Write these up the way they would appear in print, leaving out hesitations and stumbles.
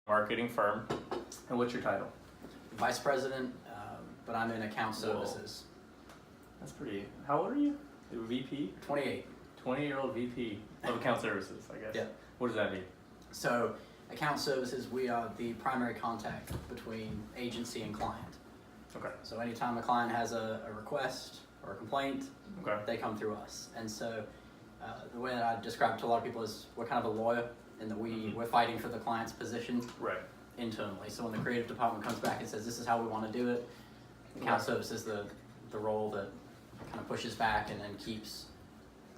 marketing firm. And what's your title? Vice president, but I'm in account services. That's pretty. How old are you? VP? 28. 20-year-old VP of account services, I guess. Yeah. What does that mean? So, account services, we are the primary contact between agency and client. Okay. So anytime a client has a request or a complaint, Okay. they come through us. And so the way that I describe it to a lot of people is we're kind of a lawyer in that we're fighting for the client's position internally. So when the creative department comes back and says, this is how we want to do it, account services is the role that kind of pushes back and then keeps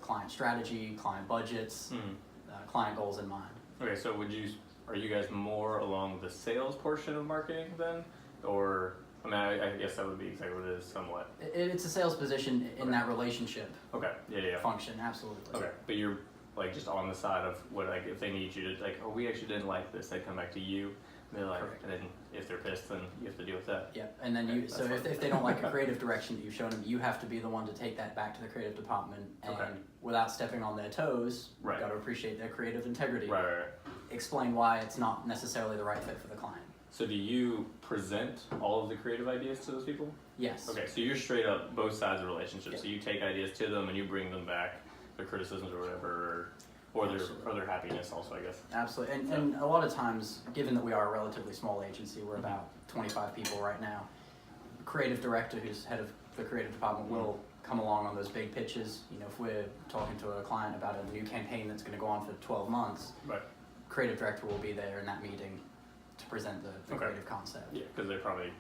client strategy, client budgets, client goals in mind. Okay, so are you guys more along the sales portion of marketing then? Or, I mean, I guess that would be exactly what it is somewhat. It's a sales position in that relationship function, absolutely. Okay, but you're like just on the side of what, like, if they need you to, like, oh, we actually didn't like this, they come back to you, and they're like, Correct. and then if they're pissed, then you have to deal with that. Yeah, and then if they don't like a creative direction that you've shown them, you have to be the one to take that back to the creative department and without stepping on their toes, you've got to appreciate their creative integrity. Right. Explain why it's not necessarily the right fit for the client. So do you present all of the creative ideas to those people? Yes. Okay, so you're straight up both sides of the relationship. So you take ideas to them and you bring them back, their criticisms or whatever, or their happiness also, I guess. Absolutely, and a lot of times, given that we are a relatively small agency, we're about 25 people right now, the creative director who's head of the creative department will come along on those big pitches. You know, if we're talking to a client about a new campaign that's going to go on for 12 months, creative director will be there in that meeting to present the creative concept. Yeah, because they probably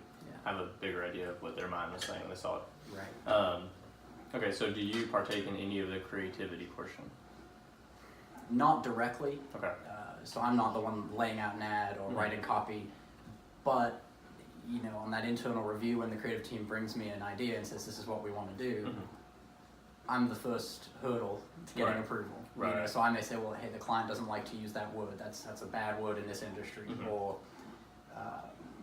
have a bigger idea of what their mind was saying when they saw it. Right. Okay, so do you partake in any of the creativity portion? Not directly. Okay. So I'm not the one laying out an ad or writing copy, but you know, on that internal review, when the creative team brings me an idea and says this is what we want to do, I'm the first hurdle to getting approval. You know, so I may say, well, hey, the client doesn't like to use that word. That's a bad word in this industry, or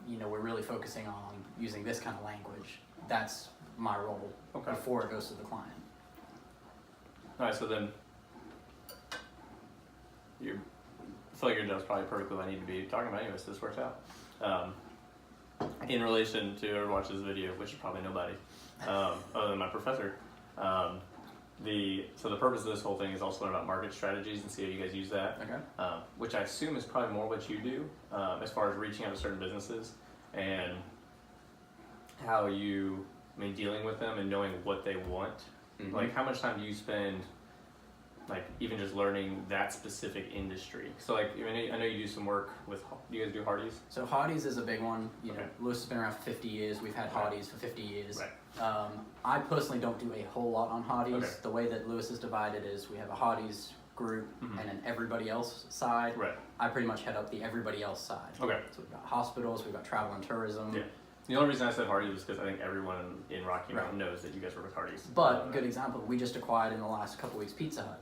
you know, we're really focusing on using this kind of language. That's my role before it goes to the client. All right, so then I feel like your job's probably perfectly what I need to be talking about anyways, so this works out. In relation to whoever watches this video, which is probably nobody, other than my professor, so the purpose of this whole thing is also learn about market strategies and see how you guys use that, which I assume is probably more what you do, as far as reaching out to certain businesses and how you, dealing with them and knowing what they want. Like, how much time do you spend, like, even just learning that specific industry? So, like, I know you do some work with, do you guys do Hardee's? So Hardee's is a big one. You know, Lewis has been around for 50 years. We've had Hardee's for 50 years. I personally don't do a whole lot on Hardee's. The way that Lewis is divided is we have a Hardee's group and an everybody else side. I pretty much head up the everybody else side. So we've got hospitals, we've got travel and tourism. The only reason I said Hardee's was because I think everyone in Rocky Mountain knows that you guys work with Hardee's. But, good example, we just acquired in the last couple weeks Pizza Hut.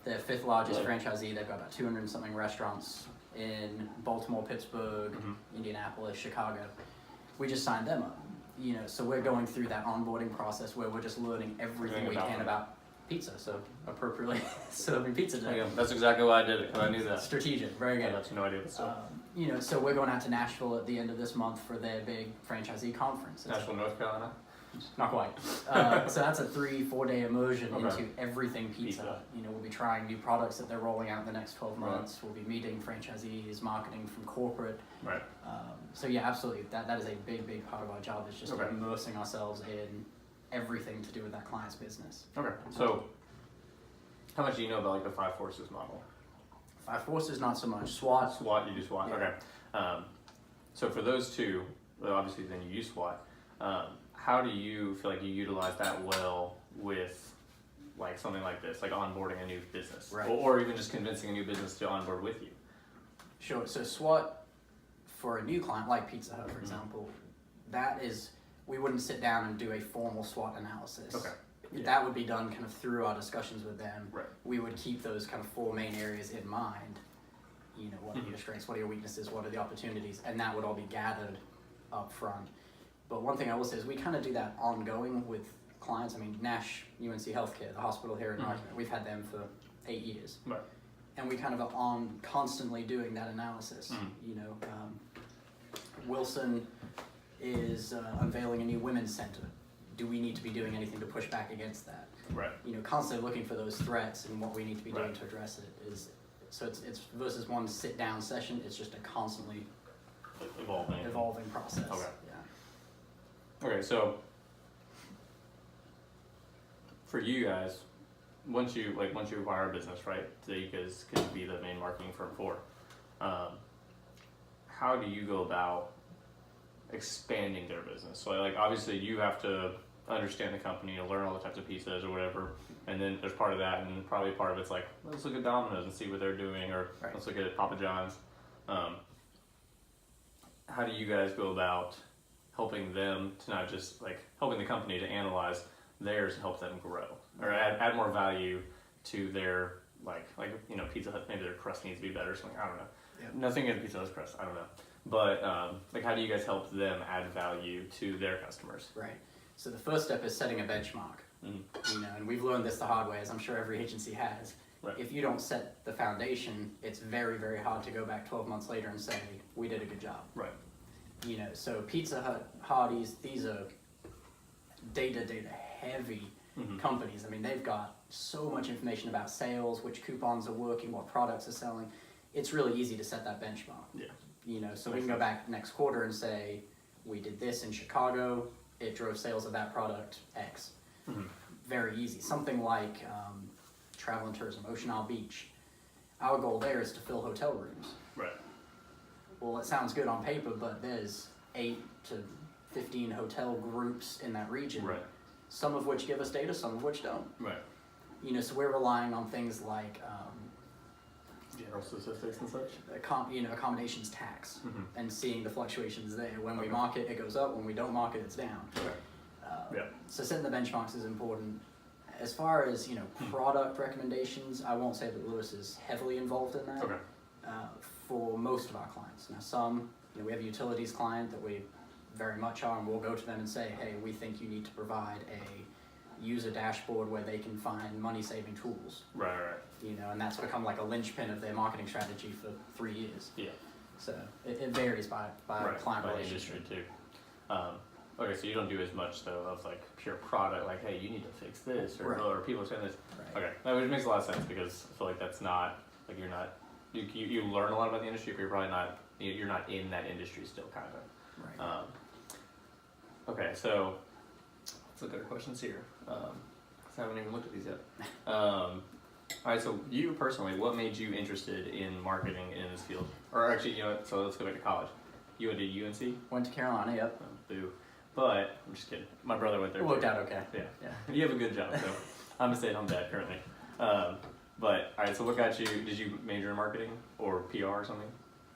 Their 5th largest franchisee. They've got about 200 and something restaurants in Baltimore, Pittsburgh, Indianapolis, Chicago. We just signed them up. You know, so we're going through that onboarding process where we're just learning everything we can about pizza. So appropriately serving pizza today. That's exactly why I did it, because I knew that. Strategic, very good. I had no idea. You know, so we're going out to Nashville at the end of this month for their big franchisee conference. Nashville, North Carolina? Not quite. So that's a 3-4 day immersion into everything pizza. You know, we'll be trying new products that they're rolling out in the next 12 months. We'll be meeting franchisees, marketing from corporate. So yeah, absolutely. That is a big part of our job, is just immersing ourselves in everything to do with that client's business. So how much do you know about, like, the 5 forces model? 5 forces, not so much. SWOT. SWOT, you do SWOT. So for those two, well, obviously then you use SWOT. How do you feel like you utilize that well with, like, something like this, like onboarding a new business, or even just convincing a new business to onboard with you? Sure. So SWOT for a new client like Pizza Hut, for example, that is, we wouldn't sit down and do a formal SWOT analysis. That would be done kind of through our discussions with them. We would keep those kind of 4 main areas in mind. You know, what are your strengths, what are your weaknesses, what are the opportunities, and that would all be gathered up front. But one thing I will say is we kind of do that ongoing with clients. I mean, Nash UNC Healthcare, the hospital here in Rocky Mountain, we've had them for 8 years. and we kind of are on constantly doing that analysis. You know, Wilson is unveiling a new women's center. Do we need to be doing anything to push back against that? Right. You know, constantly looking for those threats and what we need to be doing to address it is. So it's versus one sit down session. It's just a constantly evolving process. Okay. Yeah. Okay, so for you guys, once you acquire a business, right, that you guys could be the main marketing firm for, how do you go about expanding their business? So like obviously you have to understand the company and learn all the types of pieces or whatever, and then there's part of that, and probably part of it's like, let's look at Domino's and see what they're doing, or let's look at Papa John's. How do you guys go about helping them to not just like helping the company to analyze theirs and help them grow, or add more value to their like you know, Pizza Hut, maybe their crust needs to be better or something, I don't know. Yeah. Nothing against Pizza Hut's crust, I don't know. But like how do you guys help them add value to their customers? Right. So the first step is setting a benchmark. You know, and we've learned this the hard way, as I'm sure every agency has. Right. If you don't set the foundation, it's very, very hard to go back 12 months later and say, we did a good job. Right. You know, so Pizza Hut, Hardee's, these are data heavy companies. I mean, they've got so much information about sales, which coupons are working, what products are selling. It's really easy to set that benchmark. Yeah. You know, so we can go back next quarter and say, we did this in Chicago, it drove sales of that product X. Very easy. Something like travel and tourism, Ocean Isle Beach. Our goal there is to fill hotel rooms. Right. Well, it sounds good on paper, but there's 8 to 15 hotel groups in that region. Right. Some of which give us data, some of which don't. Right. You know, so we're relying on things like general statistics and such. You know, accommodations tax, and seeing the fluctuations there. When we market, it goes up. When we don't market, it's down. Okay. So setting the benchmarks is important. As far as, you know, product recommendations, I won't say that Lewis is heavily involved in that. Okay. For most of our clients. Now some, you know, we have a utilities client that we very much are, and we'll go to them and say, hey, we think you need to provide a user dashboard where they can find money-saving tools. Right. You know, and that's become like a linchpin of their marketing strategy for 3 years. Yeah. So it varies by client relationship. Industry too. Okay, so you don't do as much though of like pure product, like hey, you need to fix this, or people are saying this. Right. Okay, that which makes a lot of sense because I feel like that's not like you learn a lot about the industry, but you're probably not you're not in that industry still, kind of. Right. Okay, so let's look at our questions here. I haven't even looked at these yet. All right, so you personally, what made you interested in marketing in this field? Or actually, you know what, so let's go back to college. You went to UNC? Went to Carolina, yep. Oh, boo. But, I'm just kidding. My brother went there. It worked out okay. Yeah. You have a good job, so I'm a stay-at-home dad currently. But, all right, so what got you, did you major in marketing or PR or something?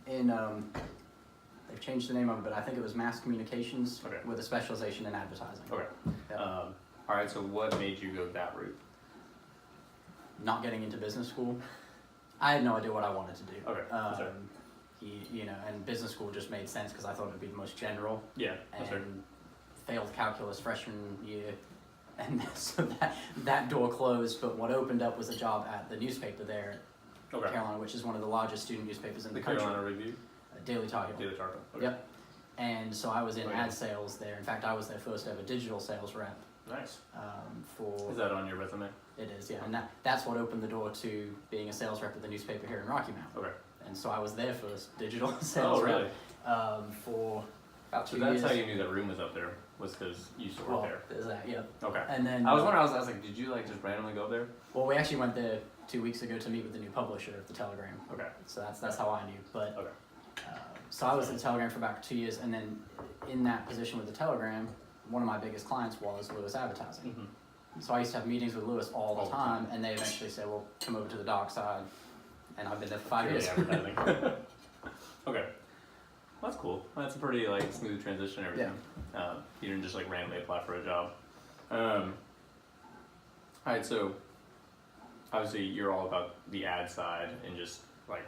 They've changed the name of it, but I think it was mass communications with a specialization in advertising. Okay. Yep. All right, so what made you go that route? Not getting into business school. I had no idea what I wanted to do. Okay. You know, and business school just made sense because I thought it would be the most general. Yeah. And failed calculus freshman year, and so that door closed. But what opened up was a job at the newspaper there, Carolina, which is one of the largest student newspapers in the country. Carolina Review. Daily Target. Daily Target. Okay. Yep. And so I was in ad sales there. In fact, I was their first ever digital sales rep. Nice. Is that on your resume? It is, yeah. And that's what opened the door to being a sales rep at the newspaper here in Rocky Mount. Okay. And so I was their first digital sales rep for about 2 years. So that's how you knew that room was up there, was because you used to work there? There's that, yeah. Okay. And then I was wondering, I was like, did you like just randomly go there? Well, we actually went there 2 weeks ago to meet with the new publisher of the Telegram. Okay. So that's how I knew. But so I was at the Telegram for about 2 years, and then in that position with the Telegram, one of my biggest clients was Lewis Advertising. So I used to have meetings with Lewis all the time, and they eventually said, well, come over to the dark side. And I've been there for 5 years. Advertising. Okay. Well, that's cool. That's a pretty like smooth transition and everything. Yeah. You didn't just like randomly apply for a job. Alright, so obviously you're all about the ad side and just like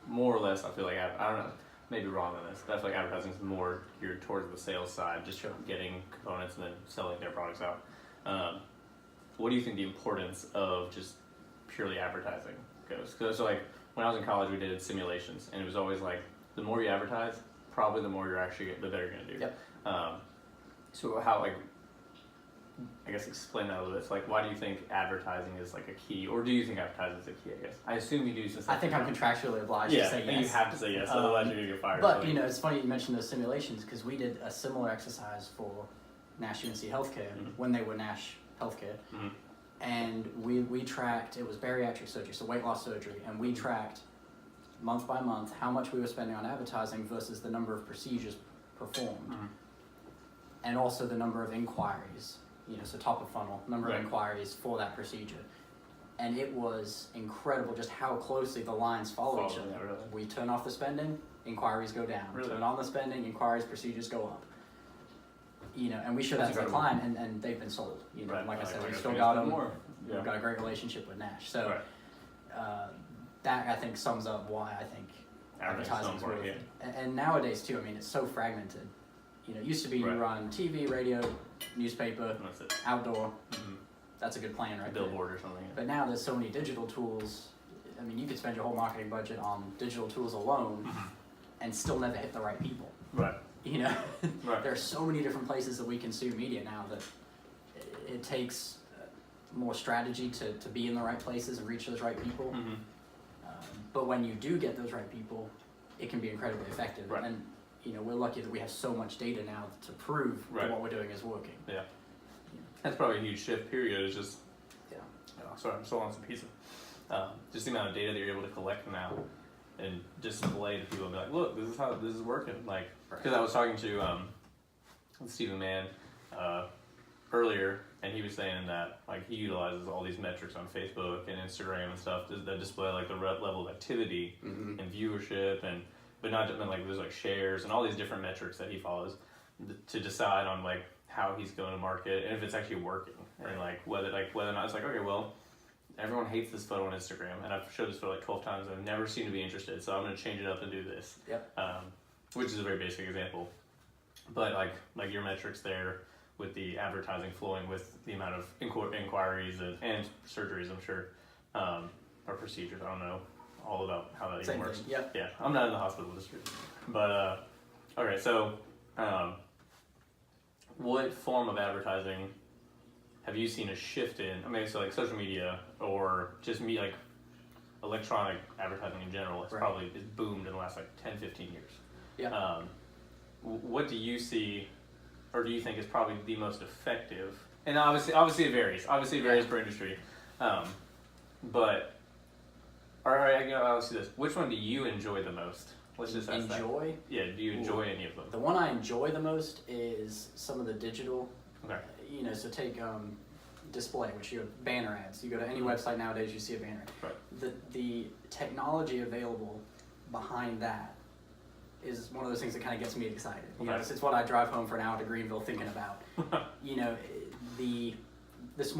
more or less I feel like I don't know, maybe wrong on this, but I feel like advertising is more geared towards the sales side, just getting components and then selling their products out. What do you think the importance of just purely advertising goes. So like when I was in college, we did simulations, and it was always like the more you advertise, probably the more the better you're gonna do. Yep. So how like, I guess explain that a little bit. So like, why do you think advertising is like a key, or do you think advertising is a key? I guess I assume you do. Since I think I'm contractually obliged to say yes. Yeah, you have to say yes, otherwise you're gonna get fired. But you know, it's funny you mentioned those simulations because we did a similar exercise for Nash UNC Healthcare when they were Nash Healthcare, and we tracked. It was bariatric surgery, so weight loss surgery, and we tracked month by month how much we were spending on advertising versus the number of procedures performed, and also the number of inquiries. You know, so top of funnel, number of inquiries for that procedure. And it was incredible just how closely the lines follow each other. Really. We turn off the spending, inquiries go down. Really? Turn on the spending, inquiries, procedures go up. You know, and we show that to the client, and they've been sold. You know, like I said, we've still got them. Yeah. We've got a great relationship with Nash. So that I think sums up why I think advertising is worth it. And nowadays too, I mean, it's so fragmented. You know, it used to be you run TV, radio, newspaper, outdoor. That's a good plan, right? Billboard or something. But now there's so many digital tools. I mean, you could spend your whole marketing budget on digital tools alone and still never hit the right people. Right. You know, there are so many different places that we consume media now that it takes more strategy to be in the right places and reach those right people. But when you do get those right people, it can be incredibly effective. Right. And you know, we're lucky that we have so much data now to prove that what we're doing is working. Yeah. That's probably a huge shift, period. It's just, sorry, I'm still on some pizza. Just the amount of data that you're able to collect now and display to people and be like, look, this is how this is working. Like, because I was talking to Stephen Mann earlier, and he was saying that like he utilizes all these metrics on Facebook and Instagram and stuff that display like the level of activity and viewership but not like there's like shares and all these different metrics that he follows to decide on like how he's going to market and if it's actually working and like whether or not it's like, okay, well, everyone hates this photo on Instagram and I've showed this photo like 12 times and I've never seemed to be interested, so I'm going to change it up and do this. Which is a very basic example, but like your metrics there with the advertising flowing with the amount of inquiries and surgeries, I'm sure, or procedures, I don't know all about how that even works. Yeah, I'm not in the hospital industry, but okay, so what form of advertising have you seen a shift in? I mean, so like social media or just like electronic advertising in general, it's probably boomed in the last like 10, 15 years. What do you see, or do you think is probably the most effective? And obviously it varies. Obviously it varies per industry, but. All right, I'll see this. Which one do you enjoy the most? Let's just ask enjoy? That. Yeah, do you enjoy any of them? The one I enjoy the most is some of the digital. Okay. You know, so take display, which you have banner ads. You go to any website nowadays, you see a banner. Right. The technology available behind that is one of those things that kind of gets me excited. You know, it's what I drive home for an hour to Greenville thinking about. You know, this